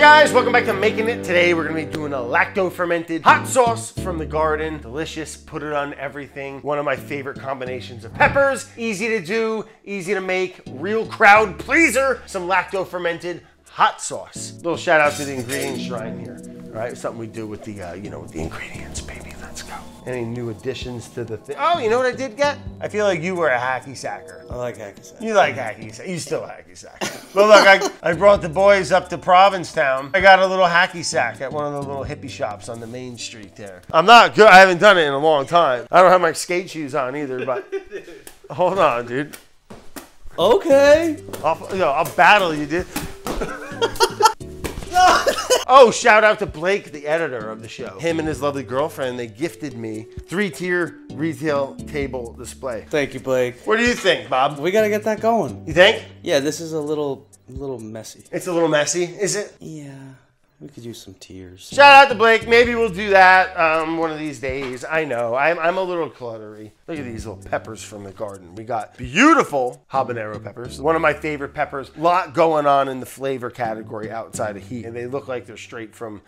guys, welcome back to Making It. Today we're gonna be doing a lacto-fermented hot sauce from the garden. Delicious, put it on everything. One of my favorite combinations of peppers. Easy to do, easy to make, real crowd pleaser. Some lacto-fermented hot sauce. Little shout out to the ingredients shrine here. All right, something we do with the, with the ingredients, baby. Let's go. Any new additions to the thing? Oh, you know what I did get? I feel like you were a hacky sacker. I like hacky sack. You like hacky sack. You still hacky sack. But look, I brought the boys up to Provincetown. I got a little hacky sack at one of the little hippie shops on the main street there. I'm not good. I haven't done it in a long time. I don't have my skate shoes on either, but hold on, dude. Okay. I'll battle you, dude. Oh, shout out to Blake, the editor of the show. Him and his lovely girlfriend, they gifted me 3-tier retail table display. Thank you, Blake. What do you think, Bob? We gotta get that going. You think? Yeah, this is a little messy. It's a little messy, is it? Yeah, we could use some tears. Shout out to Blake. Maybe we'll do that one of these days. I know, I'm a little cluttery. Look at these little peppers from the garden. We got beautiful habanero peppers. One of my favorite peppers. A lot going on in the flavor category outside of heat. And they look like they're straight from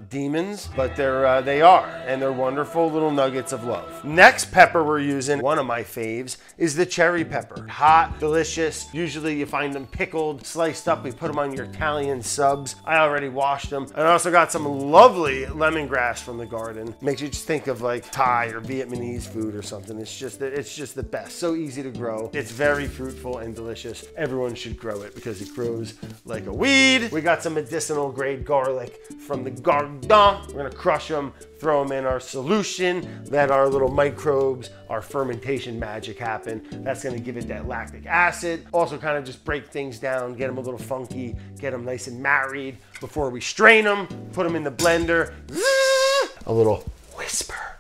demons, but they are, and they're wonderful little nuggets of love. Next pepper we're using, one of my faves, is the cherry pepper. Hot, delicious. Usually you find them pickled, sliced up. We put them on your Italian subs. I already washed them. And I also got some lovely lemongrass from the garden. Makes you just think of like Thai or Vietnamese food or something. It's just the best. So easy to grow. It's very fruitful and delicious. Everyone should grow it because it grows like a weed. We got some medicinal grade garlic from the Gagnon. We're gonna crush them, throw them in our solution, let our little microbes, our fermentation magic happen. That's gonna give it that lactic acid. Also kind of just break things down, get them a little funky, get them nice and married before we strain them, put them in the blender. A little whisper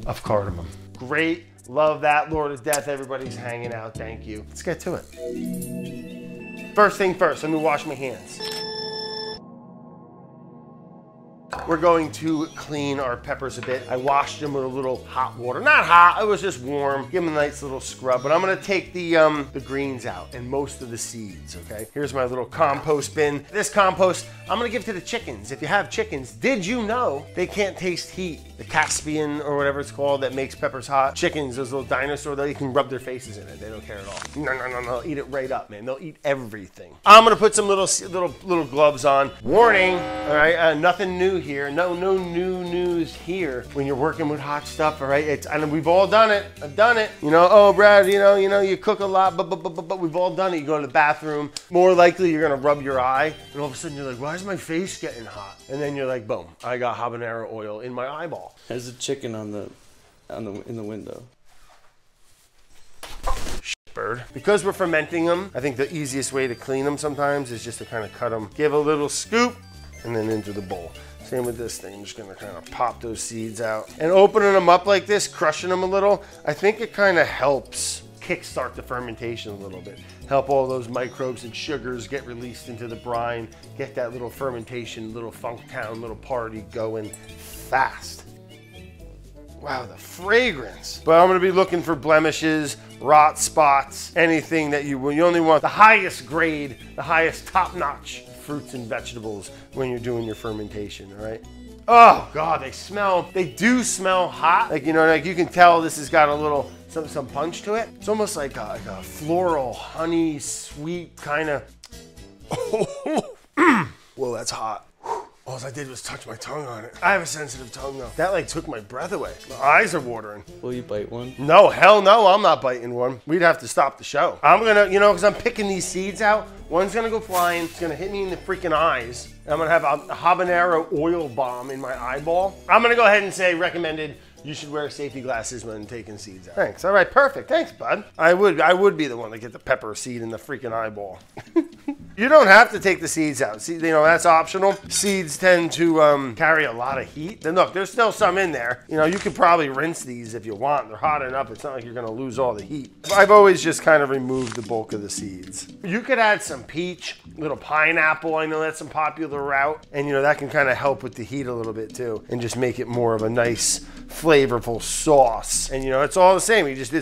of cardamom. Great, love that, Lord of Death. Everybody's hanging out, thank you. Let's get to it. First thing first, let me wash my hands. We're going to clean our peppers a bit. I washed them with a little hot water. Not hot, it was just warm. Give them a nice little scrub. But I'm gonna take the greens out and most of the seeds, okay? Here's my little compost bin. This compost, I'm gonna give to the chickens. If you have chickens, did you know they can't taste heat? The Caspian or whatever it's called that makes peppers hot. Chickens, those little dinosaurs, you can rub their faces in it. They don't care at all. No, eat it right up, man. They'll eat everything. I'm gonna put some little gloves on. Warning, all right, nothing new here. No new news here when you're working with hot stuff, all right? And we've all done it. I've done it. Oh, Brad, you cook a lot, but we've all done it. You go to the bathroom, more likely you're gonna rub your eye, and all of a sudden you're like, why is my face getting hot? And then you're like, boom, I got habanero oil in my eyeball. There's a chicken in the window. Bird. Because we're fermenting them, I think the easiest way to clean them sometimes is just to kind of cut them, give a little scoop, and then into the bowl. Same with this thing, I'm just gonna kind of pop those seeds out. And opening them up like this, crushing them a little, I think it kind of helps kickstart the fermentation a little bit. Help all those microbes and sugars get released into the brine, get that little fermentation, little funk town, little party going fast. Wow, the fragrance. But I'm gonna be looking for blemishes, rot spots, anything that you only want the highest grade, the highest top-notch fruits and vegetables when you're doing your fermentation, all right? Oh God, they do smell hot. Like, you can tell this has got a little, some punch to it. It's almost like a floral, honey, sweet kind of. Whoa, that's hot. All I did was touch my tongue on it. I have a sensitive tongue though. That like took my breath away. My eyes are watering. Will you bite one? No, hell no, I'm not biting one. We'd have to stop the show. I'm gonna, because I'm picking these seeds out. One's gonna go flying, it's gonna hit me in the freaking eyes. I'm gonna have a habanero oil bomb in my eyeball. I'm gonna go ahead and say recommended. You should wear safety glasses when taking seeds out. Thanks, all right, perfect. Thanks, bud. I would be the one to get the pepper seed in the freaking eyeball. You don't have to take the seeds out. See, that's optional. Seeds tend to carry a lot of heat. Then look, there's still some in there. You could probably rinse these if you want. They're hot enough. It's not like you're gonna lose all the heat. I've always just kind of removed the bulk of the seeds. You could add some peach, little pineapple. I know that's a popular route. And that can kind of help with the heat a little bit too. And just make it more of a nice flavorful sauce. And you know, it's all the same. You just,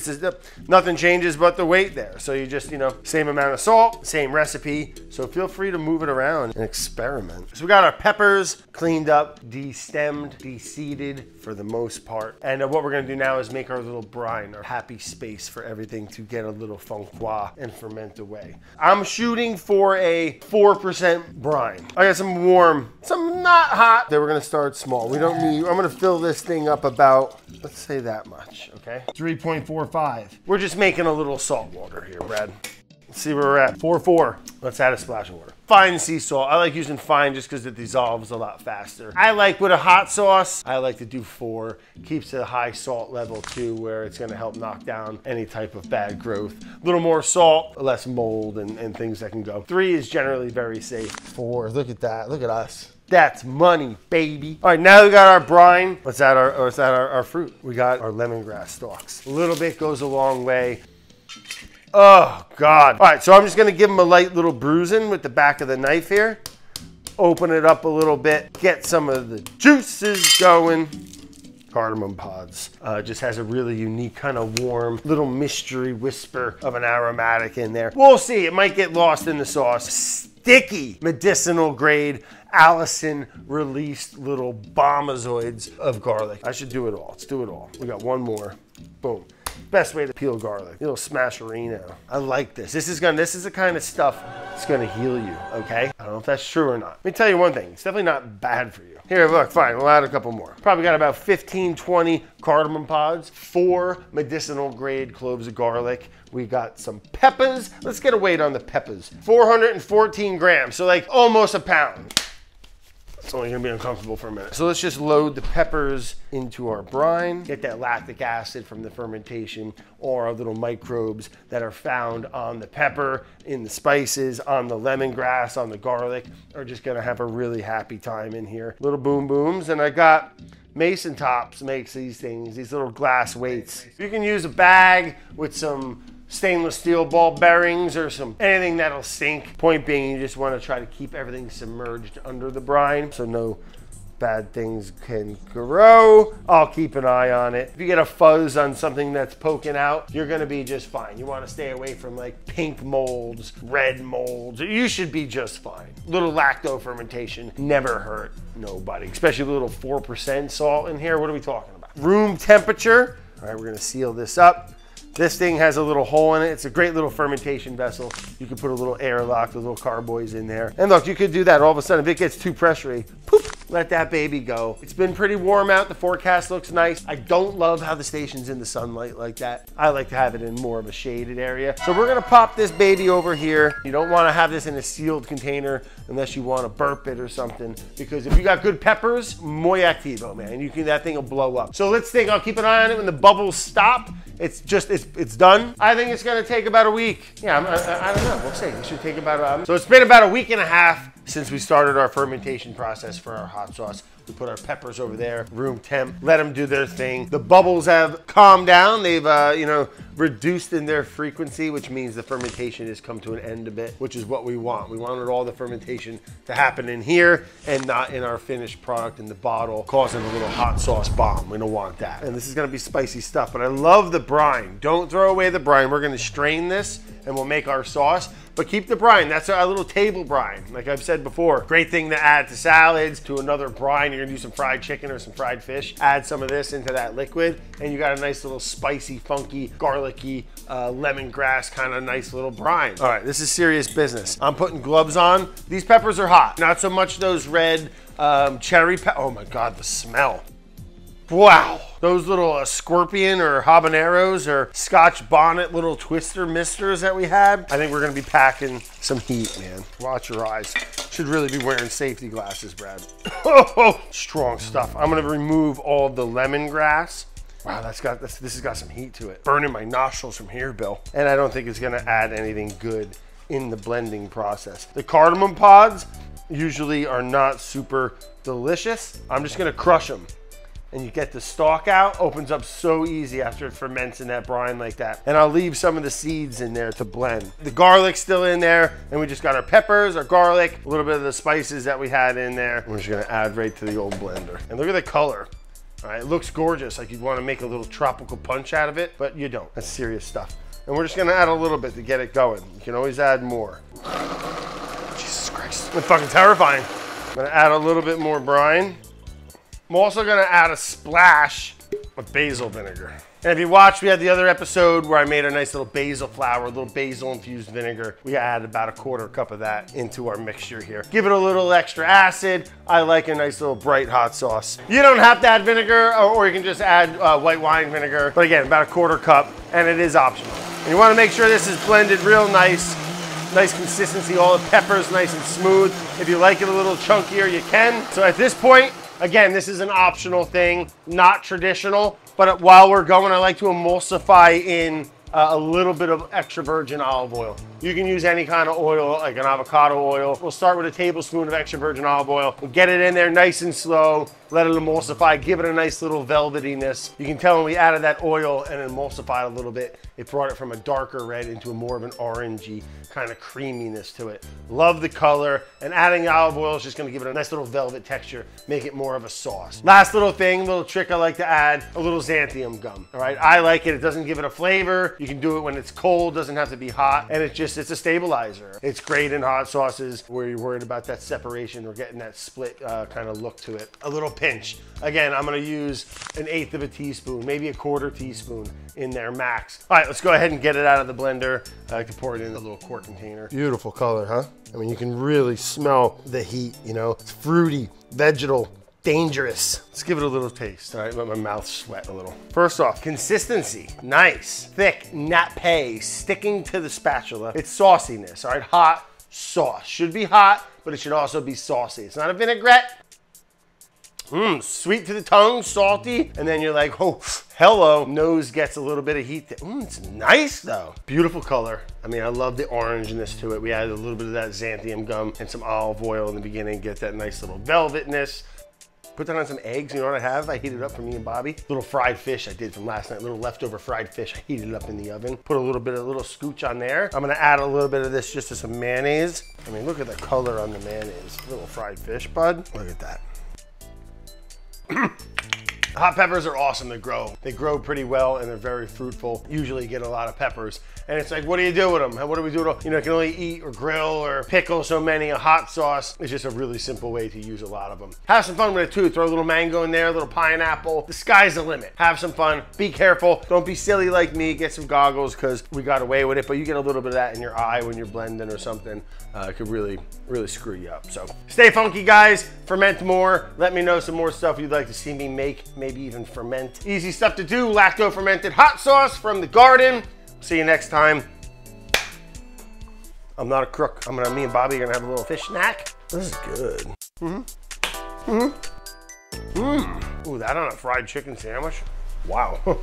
nothing changes but the weight there. So you just, you know, same amount of salt, same recipe. So feel free to move it around and experiment. So we got our peppers cleaned up, de-stemmed, de-seeded for the most part. And what we're gonna do now is make our little brine, our happy space for everything to get a little funqua and ferment away. I'm shooting for a 4% brine. I got some warm, some not hot. Then we're gonna start small. We don't need, I'm gonna fill this thing up about, let's say that much, okay? 3.45. We're just making a little salt water here, Brad. Let's see where we're at. 4.4. Let's add a splash of water. Fine sea salt. I like using fine just because it dissolves a lot faster. I like with a hot sauce, I like to do 4. Keeps a high salt level too, where it's gonna help knock down any type of bad growth. A little more salt, less mold and things that can go. 3 is generally very safe. 4, look at that, look at us. That's money, baby. All right, now we got our brine. Let's add our fruit. We got our lemongrass stalks. A little bit goes a long way. Oh, God. All right, so I'm just gonna give them a light little bruising with the back of the knife here. Open it up a little bit, get some of the juices going. Cardamon Pods. Just has a really unique kind of warm little mystery whisper of an aromatic in there. We'll see, it might get lost in the sauce. Sticky medicinal grade Allison released little bombazoids of garlic. I should do it all, let's do it all. We got one more, boom. Best way to peel garlic, a little smasherino. I like this. This is the kind of stuff that's gonna heal you, okay? I don't know if that's true or not. Let me tell you one thing, it's definitely not bad for you. Here, look, fine, we'll add a couple more. Probably got about 15, 20 cardamom pods, 4 medicinal grade cloves of garlic. We got some peppers. Let's get a weight on the peppers. 414 grams, so like almost a pound. It's only gonna be uncomfortable for a minute. So let's just load the peppers into our brine, get that lactic acid from the fermentation, or our little microbes that are found on the pepper, in the spices, on the lemongrass, on the garlic, are just gonna have a really happy time in here. Little boom booms, and I got Mason Tops makes these things, these little glass weights. You can use a bag with some stainless steel ball bearings or anything that'll sink. Point being, you just want to try to keep everything submerged under the brine so no bad things can grow. I'll keep an eye on it. If you get a fuzz on something that's poking out, you're gonna be just fine. You want to stay away from like pink molds, red molds. You should be just fine. Little lacto-fermentation never hurt nobody, especially a little 4% salt in here. What are we talking about? Room temperature. All right, we're gonna seal this up. This thing has a little hole in it. It's a great little fermentation vessel. You can put a little airlock, the little carboys in there. And look, you could do that all of a sudden. If it gets too pressury, poof, let that baby go. It's been pretty warm out. The forecast looks nice. I don't love how the station's in the sunlight like that. I like to have it in more of a shaded area. So we're gonna pop this baby over here. You don't wanna have this in a sealed container unless you wanna burp it or something, because if you got good peppers, muy activo, man. That thing will blow up. So let's think, I'll keep an eye on it when the bubbles stop. It's done. I think it's gonna take about a week. Yeah, I don't know, we'll see. It should take about, so it's been about a week and a half since we started our fermentation process for our hot sauce. We put our peppers over there, room temp, let them do their thing. The bubbles have calmed down. They've, reduced in their frequency, which means the fermentation has come to an end a bit, which is what we want. We wanted all the fermentation to happen in here and not in our finished product in the bottle, causing a little hot sauce bomb. We don't want that. And this is gonna be spicy stuff, but I love the brine. Don't throw away the brine. We're gonna strain this and we'll make our sauce, but keep the brine. That's our little table brine. Like I've said before, great thing to add to salads, to another brine. You're gonna do some fried chicken or some fried fish. Add some of this into that liquid and you got a nice little spicy, funky, garlicky, lemongrass kind of nice little brine. All right, this is serious business. I'm putting gloves on. These peppers are hot. Not so much those red cherry peppers. Oh my God, the smell. Wow. Those little scorpion or habaneros or Scotch bonnet little twister misters that we had. I think we're gonna be packing some heat, man. Watch your eyes. Should really be wearing safety glasses, Brad. Oh, strong stuff. I'm gonna remove all the lemongrass. Wow, this has got some heat to it. Burning my nostrils from here, Bill. And I don't think it's gonna add anything good in the blending process. The cardamom pods usually are not super delicious. I'm just gonna crush them. And you get the stalk out, opens up so easy after it ferments in that brine like that. And I'll leave some of the seeds in there to blend. The garlic's still in there, and we just got our peppers, our garlic, a little bit of the spices that we had in there. We're just gonna add right to the old blender. And look at the color. All right, it looks gorgeous, like you'd want to make a little tropical punch out of it, but you don't. That's serious stuff. And we're just gonna add a little bit to get it going. You can always add more. Jesus Christ, it's fucking terrifying. I'm gonna add a little bit more brine. I'm also gonna add a splash of basil vinegar. And if you watched, we had the other episode where I made a nice little basil flour, a little basil infused vinegar. We added about a quarter cup of that into our mixture here. Give it a little extra acid. I like a nice little bright hot sauce. You don't have to add vinegar, or you can just add white wine vinegar. But again, about a quarter cup, and it is optional. And you wanna make sure this is blended real nice. Nice consistency, all the peppers nice and smooth. If you like it a little chunkier, you can. So at this point, again, this is an optional thing, not traditional. But while we're going, I like to emulsify in a little bit of extra virgin olive oil. You can use any kind of oil, like an avocado oil. We'll start with a tablespoon of extra virgin olive oil. We'll get it in there nice and slow, let it emulsify, give it a nice little velvetyness. You can tell when we added that oil and emulsified a little bit, it brought it from a darker red into a more of an orangey kind of creaminess to it. Love the color, and adding the olive oil is just gonna give it a nice little velvet texture, make it more of a sauce. Last little thing, little trick I like to add, a little xanthan gum, all right? I like it, it doesn't give it a flavor. You can do it when it's cold, doesn't have to be hot, and it's a stabilizer. It's great in hot sauces where you're worried about that separation or getting that split kind of look to it. A little pinch. Again, I'm gonna use 1/8 of a teaspoon, maybe a quarter teaspoon in there max. All right, let's go ahead and get it out of the blender. I like to pour it in a little quart container. Beautiful color, huh? I mean, you can really smell the heat, you know? It's fruity, vegetal, dangerous. Let's give it a little taste. All right, let my mouth sweat a little. First off, consistency, nice, thick, nappe, sticking to the spatula. It's sauciness, all right? Hot sauce. Should be hot, but it should also be saucy. It's not a vinaigrette. Sweet to the tongue, salty, and then you're like, oh, hello. Nose gets a little bit of heat. It's nice though. Beautiful color. I mean, I love the orangeness to it. We added a little bit of that xanthan gum and some olive oil in the beginning, get that nice little velvetness. Put that on some eggs, you know what I have? I heated up for me and Bobby. Little fried fish I did from last night, little leftover fried fish. I heated it up in the oven. Put a little scooch on there. I'm gonna add a little bit of this just to some mayonnaise. I mean, look at the color on the mayonnaise. Little fried fish, bud. Look at that. Hot peppers are awesome to grow. They grow pretty well and they're very fruitful. Usually get a lot of peppers. And it's like, what do you do with them? What do we do with them? You know, you can only eat or grill or pickle so many. A hot sauce is just a really simple way to use a lot of them. Have some fun with it too. Throw a little mango in there, a little pineapple. The sky's the limit. Have some fun. Be careful. Don't be silly like me. Get some goggles because we got away with it. But you get a little bit of that in your eye when you're blending or something. It could really screw you up. So stay funky, guys. Ferment more. Let me know some more stuff you'd like to see me make. Maybe even ferment. Easy stuff to do. Lacto-fermented hot sauce from the garden. See you next time. I'm not a crook. Me and Bobby are gonna have a little fish snack. This is good. Ooh, that on a fried chicken sandwich? Wow.